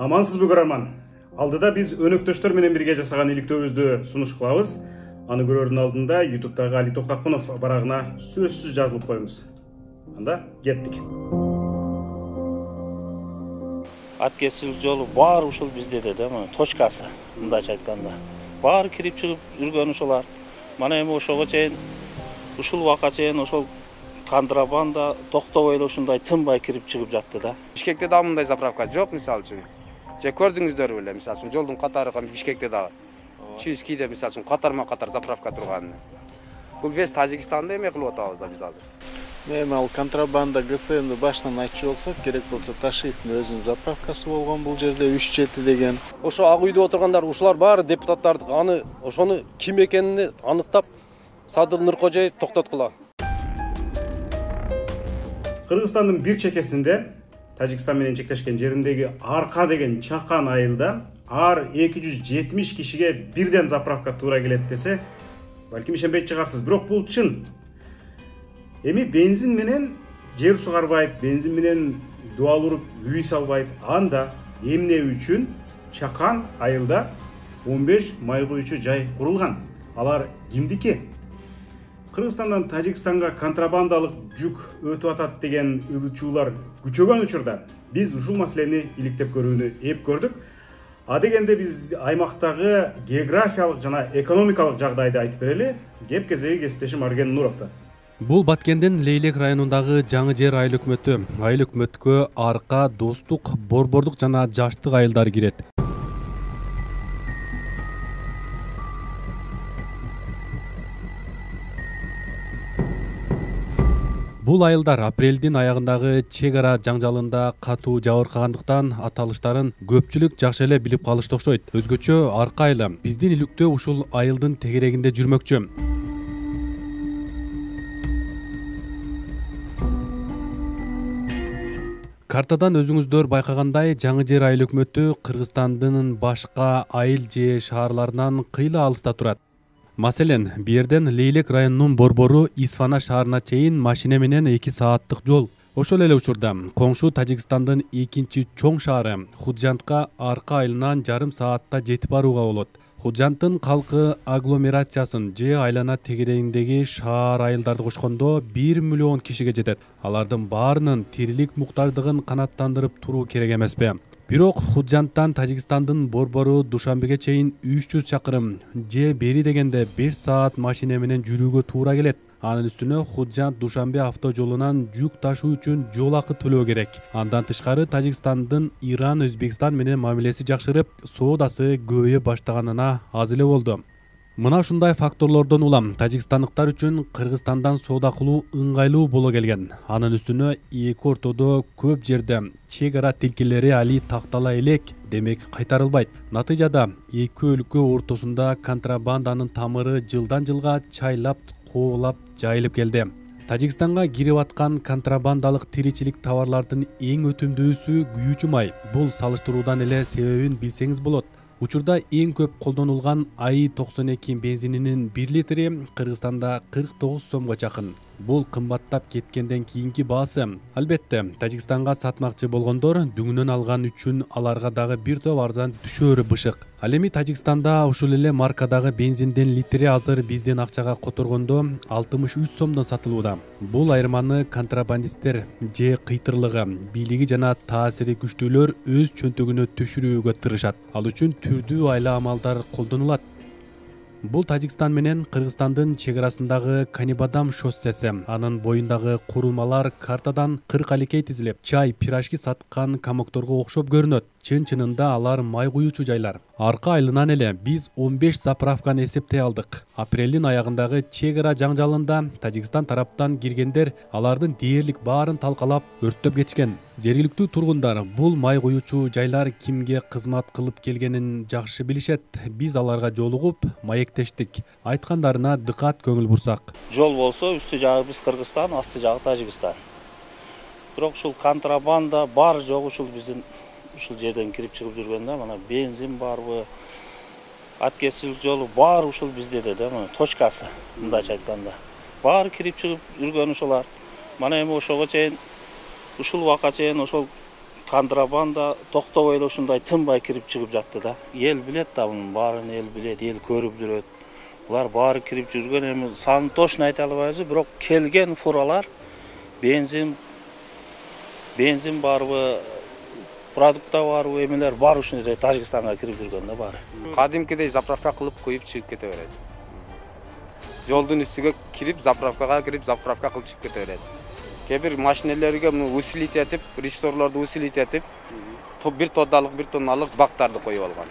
Амансызбы көрөрман. Алдыда биз өнөктөштөр менен бирге жасаган иликтөөбүздү сунуш кылабыз. Аны көрөрдүн алдында YouTube'дагы Али Токтакунов барагына сөзсүз жазылып коебуз. Анда кеттик. Аткезчилик жолу баары ушул бизде да, точкасы, мындайча айтканда. Баары кирип чыгып жүргөн ушулар. Мана эми ошого чейин ушул убакка чейин ошол контрабанда токтобой эле ушундай тынбай кирип чыгып жатты да. Бишкекте да мындай заправка жок, мисалы үчүн. Же көрдүңүздөр беле, мисалы үчүн жолдун катары Бишкекте да. Чүйскийде мисалы үчүн катарма-катар заправка турган. Бул вес Тажикстанда эме кылып атабыз да биз азыр. Эми ал контрабанда ГСМди башынан айтчу болсок, керек болсо Ташиевдин өзүнүн заправкасы болгон бул жерде 3-7 деген. Ошо ак үйдө отургандар ушулар баары депутаттар ошону ким экенин аныктап Садыр Нуркожоев токтоткула. Кыргызстандын бир чекесинде Тажикстан менен чектешкен жериндеги Арка деген чакан айылда ар 270 кишиге бирден заправка туура келет десе, балким ишенбей чыгарсыз, бирок бул чын. Эми бензин менен жер сугарбайт, бензин менен дуал уруп үй салбайт. Анда эмне үчүн чакан айылда 15 май куючу жай курулган? Алар кимдики? Кыргызстандан Тажикстанга контрабандалык жүк өтүп атат деген ызычуулар күчөгөн учурда биз ушул маселени иликтеп көрүүнү эп көрдүк. А дегенде биз аймактагы географиялык жана экономикалык жагдайды айтып берели. Кеп кезеги кесиптешим Арген Нуровдо. Бул Баткендин Лейлек районундагы жаңы жер айыл өкмөтү. Айыл өкмөткө Арка, Достук, Борбордук жана Жаштык айылдары кирет. Бул айылдар апрелдин аягындагы чек ара жаңжалында катуу жабыркагандыктан аталыштарын көпчүлүк жакшы эле билип калышты окшойт. Өзгөчө Арка айылы биздин иликтөө ушул айылдын тегерегинде жүрмөкчү. Картадан өзүңүздөр байкагандай, жаңы жер айыл өкмөтү Кыргызстандын башка айыл же шаарларынан кыйла алыста турат. Маселен, бирден Лейлек районунун борбору Исфана шаарына чейин машина менен 2 сааттык жол. Ошол эле учурда коңшу Тажикстандын экинчи чоң шаары Худжантка Арка айылынан жарым саатта жетип барууга болот. Худжанттын калкы агломерациясын же айлана тегерегиндеги шаар айылдарды кошкондо 1 миллион кишиге жетет. Алардын баарынын тирилик муктаждыгын канааттандырып туруу керек эмеспи? Бирок Худжанттан Тажикстандын борбору Душанбеге чейин 300 чакырым же бери дегенде 5 саат машина менен жүрүүгө туура келет. Анын үстүнө Худжант Душанбе автожолунан жүк ташуу үчүн жол акы төлөө керек. Андан тышкары Тажикстандын Иран, Өзбекстан менен мамилеси жакшырып, соодасы көбөйө баштаганына аз эле болду. Мына ушундай факторлордон улам тажикстандыктар үчүн Кыргызстандан соода кылуу ыңгайлуу боло келген. Анын үстүнө эки ортодо көп жерде чек ара тилкелери али тактала элек, демек кайтарылбайт. Натыйжада эки өлкө ортосунда контрабанданын тамыры жылдан жылга чайлап, коолап жайылып келди. Тажикстанга кирип аткан контрабандалык тиричилик товарлардын эң өтүмдүүсү күйүүчү май. Бул салыштыруудан эле себебин билсеңиз болот. Учурда эң көп колдонулган АИ-92 бензининин 1 литри Кыргызстанда 49 сомго жакын. Бул кымбаттап кеткенден кийинки баасы. Албетте, Тажикстанга сатмакчы болгондор дүңүнөн алган үчүн аларга дагы бир топ арзан түшөөрү бышык. Ал эми Тажикстанда ушул эле маркадагы бензиндин литри азыр биздин акчага которгондо 63 сомдон сатылууда. Бул айырманы контрабандисттер же кыйтырлыгы, бийлиги жана таасири күчтүүлөр өз чөнтөгүнө түшүрүүгө тырышат. Ал үчүн түрдүү айла амалдар колдонулат. Бул Тажикстан менен Кыргызстандын чек арасындагы Канибадам шоссеси. Анын боюндагы курулмалар картадан 40 аликей тизилип, чай, пирожки саткан комокторго окшоп көрүнөт. Чын-чынында алар май куючу жайлар. Арка айылынан эле биз 15 заправканы эсептей алдык. Апрелдин аягындагы чек ара жаңжалында Тажикстан тараптан киргендер алардын дээрлик баарын талкалап, өрттөп кетишкен. Жергиликтүү тургундар бул май куючу жайлар кимге кызмат кылып келгенин жакшы билишет. Биз аларга жолугуп, маектештик. Айткандарына дыкат көңүл бурсак. Жол болсо үстү жагы биз Кыргызстан, асты жагы Тажикстан. Бирок ушул контрабанда бар жок ушул биздин ушул жерден кирип чыгып жүргөндө мына бензин барбы, аткезчилик жолу баары ушул бизде да, точкасы, мындайча айтканда. Баары кирип чыгып жүргөн ушулар. Мана эми ошого чейин ушул убакка чейин ошол контрабанда токтобой эле ушундай тынбай кирип чыгып жатты да. Эл билет да, мунун баарын эл билет, эл көрүп жүрөт. Булар баары кирип жүргөн, эми санын точно айта албайбыз, бирок келген фуралар бензин барбы, продукта барбы, эмелер бар ушул жерде Тажикстанга кирип жүргөн да баары. Кадимкидей заправка кылып коюп чыгып кете берет. Жолдун үстүгө кирип, заправкага кирип, заправка кылып чыгып кете берет. Кээ бир машинелерге муну усилить этип, режиссерлорду усилить этип, бир тонналык бактарды коюп алган.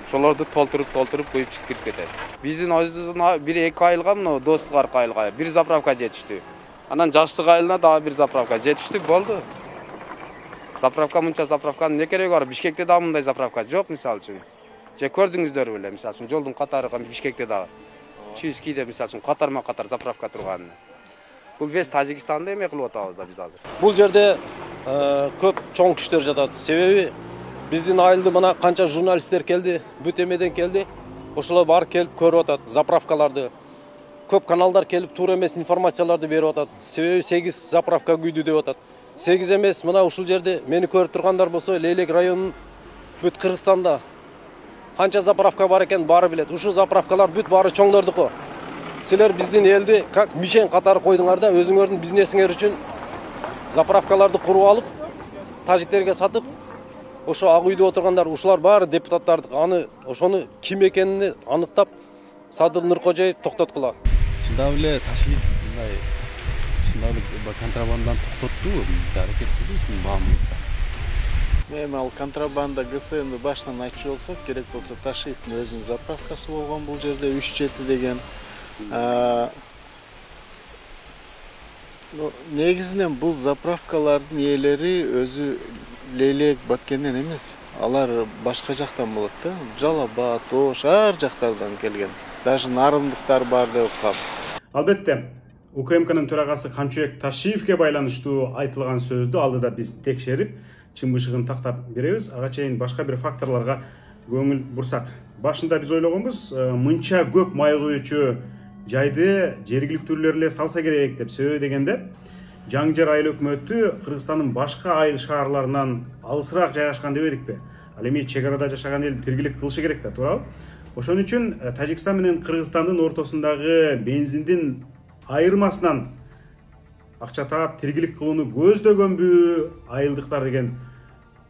Ошолорду толтуруп коюп чыгып кирип кетет. Биздин өзүбүздүн 1-2 айылга мына достук аркы айылга бир заправка жетишти. Анан жашсык айылына дагы бир заправка жетишти, болду. Заправка мынча заправканын не кереги бар? Бишкекте дагы мындай заправка жок, мисалы үчүн. Же көрдүңүздөр беле, мисалы үчүн жолдун катары Бишкекте дагы. Чүйскийде мисалы үчүн катарма-катар заправка турган. Бул вес Тажикстанда эме кылып атабыз да биз азыр. Бул жерде көп чоң күчтөр жатат. Себеби биздин айылды мына канча журналисттер келди, бүт эмеден келди. Ошолор бар келип көрүп атат заправкаларды. Көп каналдар келип туура эмес информацияларды берип атат. Себеби 8 заправка күйдү деп атат. 8 эмес, мына ушул жерде мени көрүп тургандар болсо, Лейлек районунун бүт Кыргызстанда канча заправка бар экен баары билет. Ушул заправкалар бүт баары чоңдордуку. Силер биздин элди как мишен катары койдуңар да, өзүңөрдүн бизнесиңер үчүн заправкаларды куруп алып, тажиктерге сатып, ошо ак үйдө отургандар, ушулар баары депутаттарды ошону ким экенин аныктап, Садыр Нуркожоев токтоткула. Чындап эле Ташиев мындай чындап эле контрабанданы токтотту, аракет кылдыңыз баамызда. Эми ал контрабанда ГСМди башынан айтчу болсок, керек болсо Ташиевдин өзүнүн заправкасы болгон бул жерде 3-7 деген. Негизинен бул заправкалардын ээлери өзү Лейлек Баткенден эмес. Алар башка жактан болот да. Жалал-Абад, Ош, ар жактардан келген. Даже нарымдыктар бар деп калып. Албетте, УКМКнын төрагасы Камчыбек Ташиевке байланыштуу айтылган сөздү алдыда биз текшерип, чын бышыгын тактап беребиз. Ага чейин башка бир факторлорго көңүл бурсак. Башында биз ойлогонбуз, мынча көп май куючу жайды жергиликтүүлөр эле салса керек деп. Себеби дегенде, Жаңжер айыл өкмөтү Кыргызстандын башка айыл шаарларынан алысыраак жайгашкан дебедикпи? Ал эми чек арада жашаган эл тиргилик кылышы керек да, туурабы? Ошон үчүн Тажикстан менен Кыргызстандын ортосундагы бензиндин айырмасынан акча таап тиргилик кылууну көздөгөнбү айылдыктар деген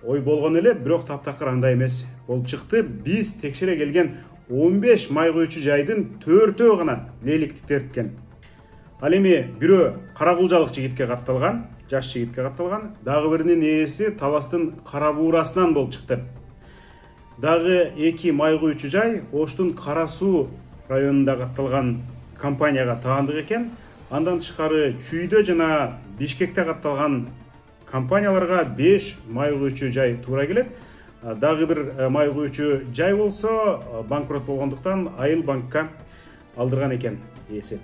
ой болгон эле, бирок таптакыр андай эмес болуп чыкты. Биз текшере келген 15 май куючу жайдын 4-өө гана лейликтиктер эткен. Ал эми бирөө каракулжалык жигитке катталган, жаш жигитке катталган, дагы биринин ээси Таластын Кара Буурасынан болуп чыкты. Дагы 2 май куючу жай Оштун Кара Суу районунда катталган компанияга таандык экен. Андан тышкары Чүйдө жана Бишкекте катталган компанияларга 5 май куючу жай туура келет. Дагы бир май куючу жай болсо банкрот болгондуктан Айыл банкка алдырган экен ээси.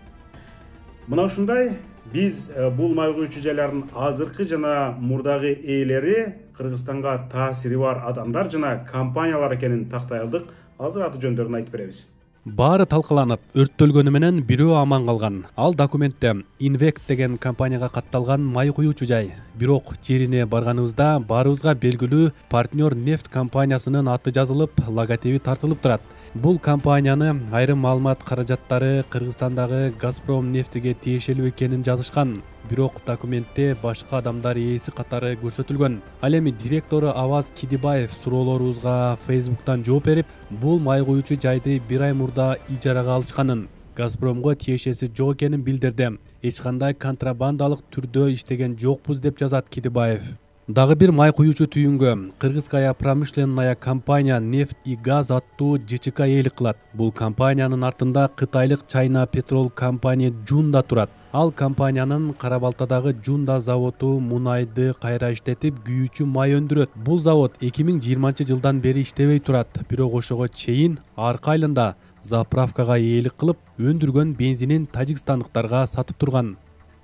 Мына ушундай биз бул май куючу жайлардын азыркы жана мурдагы ээлери Кыргызстанга таасири бар адамдар жана компаниялар экенин тактай алдык. Азыр аты жөндөрүн айтып беребиз. Баары талкаланып, өрттөлгөнү менен бирөө аман калган. Ал документте Invect деген компанияга катталган май куючу жай. Бирок жерине барганыбызда баарыбызга белгилүү партнер нефть компаниясынын аты жазылып, логотиби тартылып турат. Бул компанияны айрым маалымат каражаттары Кыргызстандагы Газпром нефтиге тиешелүү экенин жазышкан. Бирок документте башка адамдар ээси катары көрсөтүлгөн. Ал эми директору Аваз Кидибаев суроолорубузга Facebook'тан жооп берип, бул май куючу жайды 1 ай мурда ижарага алышканын, Газпромго тиешеси жок экенин билдирди. Эч кандай контрабандалык түрдө иштеген жокпуз деп жазат Кидибаев. Дагы бир май куючу түйүнгө Кыргызская промышленная компания нефть и газ аттуу ЖЧК ээлик кылат. Бул компаниянын артында кытайлык China Petrol компания Жунда турат. Ал компаниянын Кара-Балтадагы Жунда заводу мунайды кайра иштетип, күйүүчү май өндүрөт. Бул завод 2020-жылдан бери иштебей турат. Бирок ошого чейин арка айылында заправкага ээлик кылып, өндүргөн бензинин тажикстандыктарга сатып турган.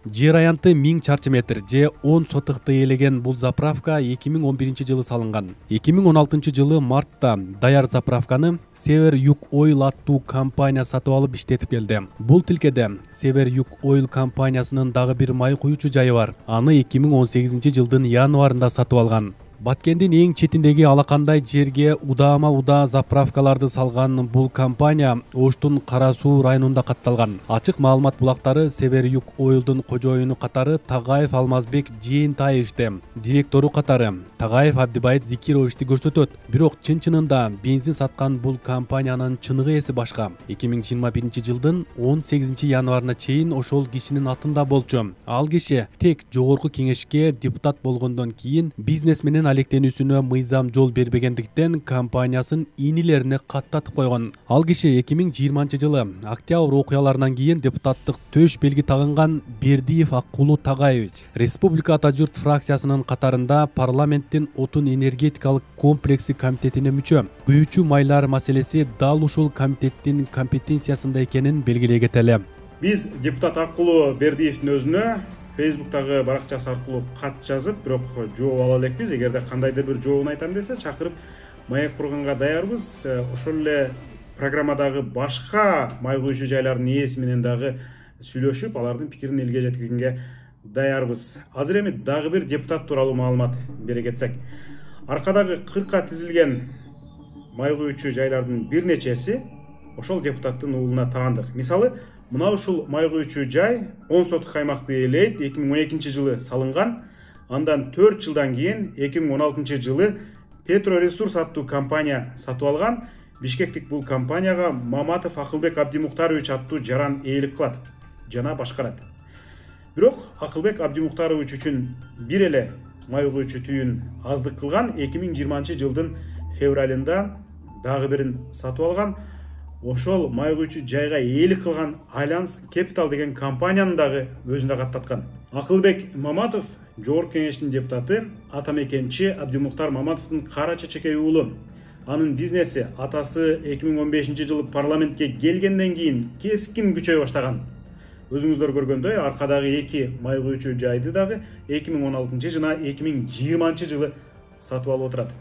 Жер аянты 1000 чарчы метр же 10 сотыкты ээлеген бул заправка 2011 жылы салынган. 2016 жылы мартта даяр заправканы Север Юг Ойл аттуу компания сатып алып иштетип келди. Бул тилкеде Север Юг Ойл компаниясынын дагы бир май куючу жайы бар. Аны 2018 жылдын январында сатып алган. Баткендин эң четиндеги алакандай жерге удама-уда заправкаларды салган бул компания Оштун Кара Суу районунда катталган. Ачык маалымат булактары Север Юг Ойлдун кожоюну катары Тагаев Алмазбек Жээнтаевичти, директору катары Тагаев Абдибайыт Зикировичти көрсөтөт. Бирок чын-чынында бензин саткан бул компаниянын чыныгы эси башка. 2021 жылдын 18 январына чейин ошол кишинин атында болчу. Ал киши тек жогорку кеңешке депутат болгондон кийин бизнес менен алектенүүсүнө мыйзам жол бербегендиктен компаниясын инилерине каттатып койгон. Ал киши 2020 жылы октябрь окуяларынан кийин депутаттык төш белги тагынган Бердиев Аккулу Тагаевич Республика Ата Журт фракциясынын катарында парламенттин отун энергетикалык комплекси комитетине мүчө. Күйүүчү майлар маселеси дал ушул комитеттин компетенциясында экенин белгилей кетели. Биз депутат Аккулу Бердиевдин өзүнө Facebook'тагы баракчасы аркылуу кат жазып, бирок жооп ала элекпиз. Эгерде кандайдыр бир жообун айтам десе, чакырып маек курганга даярбыз. Ошол эле программадагы башка май куючу жайлардын ээси менен дагы сүйлөшүп, алардын пикирин элге жеткиргенге даярбыз. Азыр эми дагы бир депутат тууралуу маалымат бере кетсек. Аркадагы 40ка тизилген май куючу жайлардын бир нечеси ошол депутаттын уулуна таандык. Мисалы, мына ушул май куючу жай 10 сотук аймакты ээлейт, 2012 жылы салынган. Андан 4 жылдан кийин 2016 жылы Петроресурс аттуу компания сатып алган. Бишкектик бул компанияга Маматов Акылбек Абдимухтарович аттуу жаран ээлик кылат жана башкарат. Бирок Акылбек Абдимухтарович үчүн бир эле май куючу түйүн аздык кылган. 2020 жылдын февралында дагы бирин сатып алган. Ошол май куючу жайга ээлик кылган Альянс Capital деген компанияны дагы өзүнө каттаткан. Акылбек Маматов жогорку кеңештин депутаты, атамекенчи Абдимухтар Маматовдун кара чечекей уулу. Анын бизнеси атасы 2015 жылы парламентке келгенден кийин кескин күчөй баштаган. Өзүңүздөр көргөндөй, аркадагы эки май куючу жайды дагы 2016 жана 2020 жылы сатып алып отурат.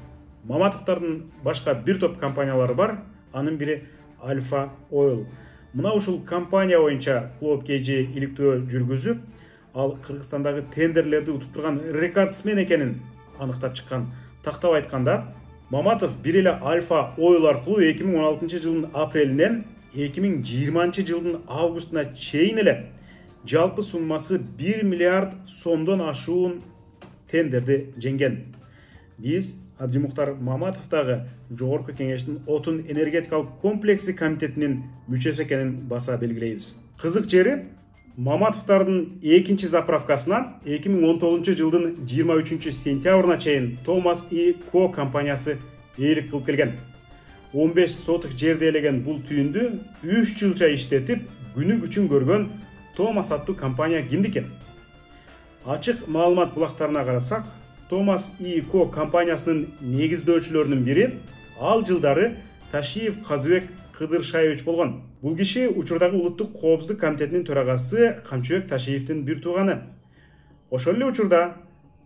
Маматовдордун башка бир топ компаниялары бар. Анын бири Альфа Ойл. Мына ушул компания боюнча клуб KG иликтөө жүргүзүп, ал Кыргызстандагы тендерлерди утуп турган рекордсмен экенин аныктап чыккан. Тактап айтканда, Маматов бир эле Альфа Ойл аркылуу 2016 жылдын апрелинен 2020 жылдын августуна чейин эле жалпы суммасы 1 миллиард сомдон ашуун тендерди жеңген. Биз Абдимухтар Маматов дагы жогорку кеңештин отун энергетикалык комплекси комитетинин мүчөсү экенин баса белгилейбиз. Кызык жери, Маматовдордун экинчи заправкасына 2019 жылдын 23 сентябрына чейин Томас и Ко компаниясы ээлик кылып келген. 15 сотук жерди ээлеген бул түйүндү 3 жылча иштетип, күнү күчүн көргөн Томас аттуу компания кимдики? Ачык маалымат булактарына карасак, Томас и Ко компаниясынын негиздөөчүлөрүнүн бири ал жылдары Ташиев Казыбек Кыдыршаевич болгон. Бул киши учурдагы улуттук коопсуздук комитетинин төрагасы Камчыбек Ташиевдин бир тууганы. Ошол эле учурда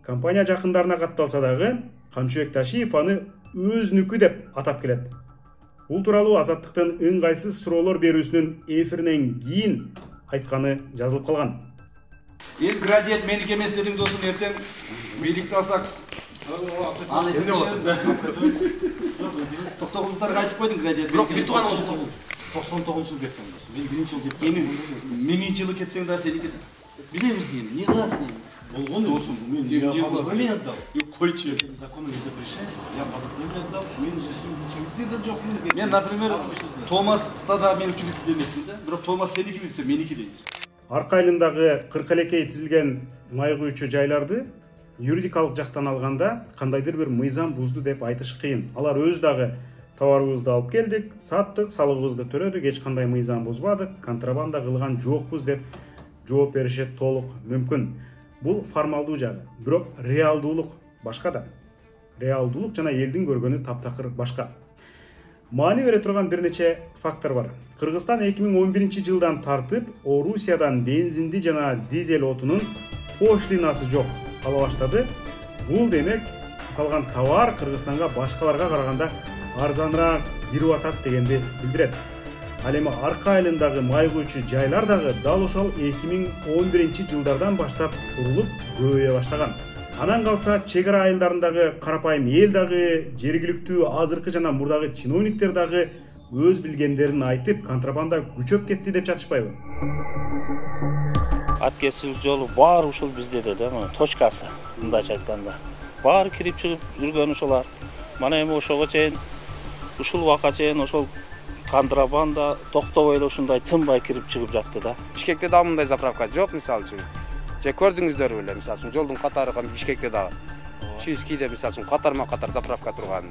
компания жакындарына катталса дагы Камчыбек Ташиев аны өзүнүкү деп атап келет. Бул тууралуу Азаттыктын ыңгайсыз суроолор берүүсүнүн эфиринен кийин айтканы жазылып калган. Эл градиент меники эмес дедиң досум, эртең бийликти алсак аны эсептешебиз. Токтогулдуктарга айтып койдуң градиент. Бирок бүт туганыңыз 99 жыл кеткен досум. Мен 1 жыл деп. Эми 1000 жылы кетсең да сеники билебиз дейм. Не кыласың эми? Болгон досум, мен не кыласың? Мен отдал. Койчу. Законы не запрещается. Я подоконник отдал. Мен же училикте да жокмун. Мен, например, Томаста да мен училикте эмесмин да. Бирок Томас сеники билсе, меники дейт. Арка айылындагы 40 элекей тизилген май куючу жайларды юридикалык жактан алганда кандайдыр бир мыйзам бузду деп айтыш кыйын. Алар өз дагы товарыбызды алып келдик, саттык, салыгыбызды төлөдүк, эч кандай мыйзам бузбадык, контрабанда кылган жокпуз деп жооп беришет толук мүмкүн. Бул формалдуу жагы. Бирок реалдуулук башка да. Реалдуулук жана элдин көргөнү таптакыр башка. Маани бере турган бир нече фактор бар. Кыргызстан 2011 жылдан тартып Орусиядан бензинди жана дизель отунун пошлинасы жок ала баштады. Бул демек калган товар Кыргызстанга башкаларга караганда арзаныраак кирип атат дегенди билдирет. Ал эми арка айылындагы май куючу жайлар дагы дал ошол 2011 жылдардан баштап курулуп көбөйө баштаган. Анан калса чек ара айылдарындагы карапайым эл дагы, жергиликтүү азыркы жана мурдагы чиновниктер дагы өз билгендерин айтып, контрабанда күчөп кетти деп жатышпайбы? Аткесчилик жолу баары ушул бизде да, мына точкасы, мындайча айтканда. Баары кирип чыгып жүргөн ушулар. Мана эми ошого чейин, ушул убакка чейин ошол контрабанда токтобой эле ушундай тынбай кирип чыгып жатты да. Бишкекте да мындай заправка жок, мисалы үчүн. Же көрдүңүздөр беле, мисалы үчүн жолдун катары Бишкекте дагы. Чүйскийде мисалы үчүн катарма-катар заправка турган.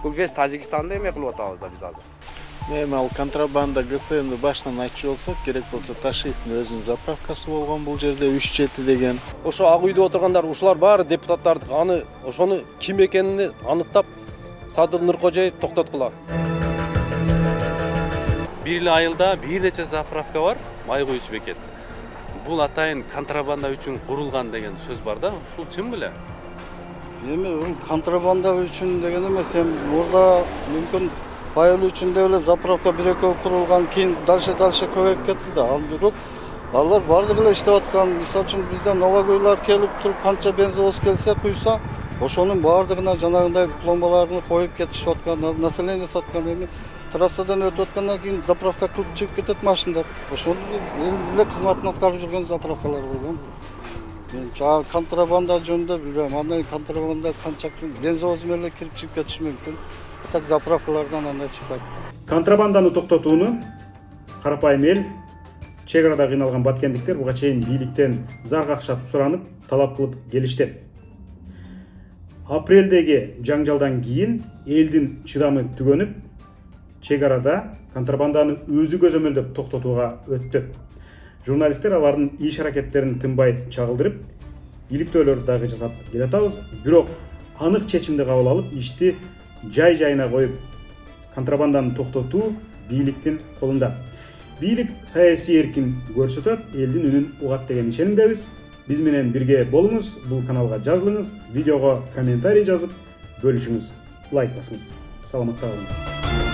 Бул вес Тажикстанда эме кылып атабыз да биз азыр. Эми ал контрабанда ГСМди башынан айтчу болсок, керек болсо Ташиевдин өзүнүн заправкасы болгон бул жерде 3-7 деген. Ошо ак үйдө отургандар ушулар баары депутаттарды аны ошону ким экенин аныктап Садыр Нуркожоев токтоткула. Бир эле айылда бир нече заправка бар, май куючу бекет. Бул атайын контрабанда үчүн курулган деген сөз бар да, ушул чын беле? Эми бул контрабанда үчүн деген эмес, эми мурда мүмкүн айыл үчүн деле заправка бир-экөө курулган, кийин дальше көбөйүп кетти да. Ал бирок алар бардыгы эле иштеп аткан. Мисалы үчүн бизден налоговыйлар келип туруп канча бензовоз келсе куйса, ошонун бардыгына жанагындай пломбаларын коюп кетишип аткан, население жасап аткан. Эми трассадан өтүп аткандан кийин заправка кылып чыгып кетет машиналар. Ошону эле кызматын аткарып жүргөн заправкалар болгон. Мен контрабанда жөнүндө билбейм. Андай контрабанда канча бензовоз менен кирип чыгып кетиши мүмкүн. Так заправкалардан андай чыкпайт. Контрабанданы токтотууну карапайым эл, чек арада кыйналган баткендиктер буга чейин бийликтен заргакшап суранып, талап кылып келишти. Апрелдеги жаңжалдан кийин элдин чыдамы түгөнүп, чек арада контрабанданы өзү көзөмөлдөп токтотууга өттү. Журналисттер алардын иш аракеттерин тынбай чагылдырып, иликтөөлөр дагы жасап келатабыз, бирок анык чечимди кабыл алып, ишти жай-жайына коюп, контрабанданы токтотуу бийликтин колунда. Бийлик саясий эркин көрсөтөт, элдин үнүн угат деген ишенимдебиз. Биз менен бирге болуңуз, бул каналга жазылыңыз, видеого комментарий жазып, бөлүшүңүз, лайк басыңыз. Саламатта калыңыз.